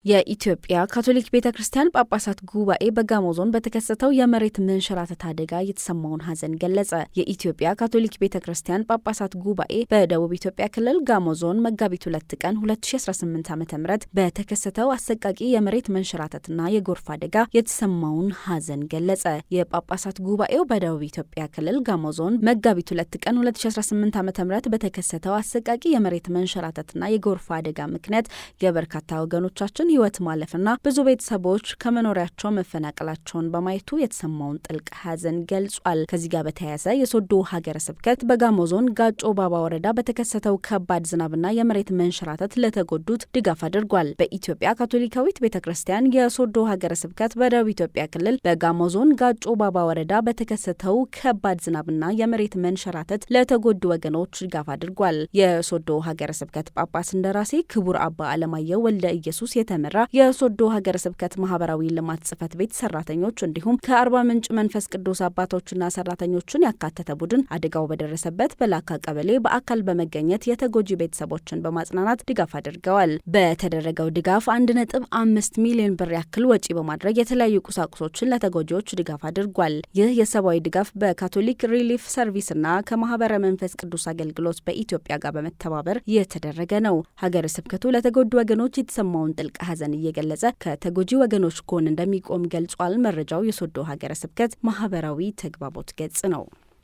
የኢትዮጵያ ካቶሊክ ቤተክርስቲያን ጳጳሳት ጉባኤ በጋሞ ዞን በተከሰተው የመሬት መንሸራተት አደጋ የተሰማውን ሐዘን ገለጸ። የኢትዮጵያ ካቶሊክ ቤተክርስቲያን ጳጳሳት ጉባኤ በደቡብ ኢትዮጵያ ክልል ጋሞ ዞን መጋቢት 2 ቀን 2018 ዓ.ም በተከሰተው አሰቃቂ የመሬት መንሸራተትና የጎርፍ አደጋ የተሰማውን ሐዘን ገለጸ። የጳጳሳት ጉባኤው በደቡብ ኢትዮጵያ ክልል ጋሞ ዞን መጋቢት 2 ቀን 2018 ዓ.ም በተከሰተው አሰቃቂ የመሬት መንሸራተትና የጎርፍ አደጋ ምክንያት የበርካታ ወገኖቻችን ህይወት ማለፍና ብዙ ቤተሰቦች ከመኖሪያቸው መፈናቀላቸውን በማየቱ የተሰማውን ጥልቅ ሐዘን ገልጿል። ከዚህ ጋር በተያያዘ የሶዶ ሀገረ ስብከት በጋሞ ዞን ጋጮ ባባ ወረዳ በተከሰተው ከባድ ዝናብና የመሬት መንሸራተት ለተጎዱት ድጋፍ አድርጓል። በኢትዮጵያ ካቶሊካዊት ቤተክርስቲያን የሶዶ ሀገረ ስብከት በደቡብ ኢትዮጵያ ክልል በጋሞ ዞን ጋጮ ባባ ወረዳ በተከሰተው ከባድ ዝናብና የመሬት መንሸራተት ለተጎዱ ወገኖች ድጋፍ አድርጓል። የሶዶ ሀገረ ስብከት ጳጳስ እንደራሴ ክቡር አባ አለማየሁ ወልደ ኢየሱስ የተመራ የሶዶ ሀገረ ስብከት ማህበራዊ ልማት ጽሕፈት ቤት ሰራተኞች እንዲሁም ከአርባ ምንጭ መንፈስ ቅዱስ አባቶችና ሰራተኞችን ያካተተ ቡድን አደጋው በደረሰበት በላካ ቀበሌ በአካል በመገኘት የተጎጂ ቤተሰቦችን በማጽናናት ድጋፍ አድርገዋል። በተደረገው ድጋፍ 1.5 ሚሊዮን ብር ያክል ወጪ በማድረግ የተለያዩ ቁሳቁሶችን ለተጎጂዎች ድጋፍ አድርጓል። ይህ የሰብአዊ ድጋፍ በካቶሊክ ሪሊፍ ሰርቪስና ከማህበረ መንፈስ ቅዱስ አገልግሎት በኢትዮጵያ ጋር በመተባበር የተደረገ ነው። ሀገረ ስብከቱ ለተጎዱ ወገኖች የተሰማውን ጥልቅ ሐዘን እየገለጸ ከተጎጂ ወገኖች ጎን እንደሚቆም ገልጿል። መረጃው የሶዶ ሀገረ ስብከት ማህበራዊ ተግባቦት ገጽ ነው።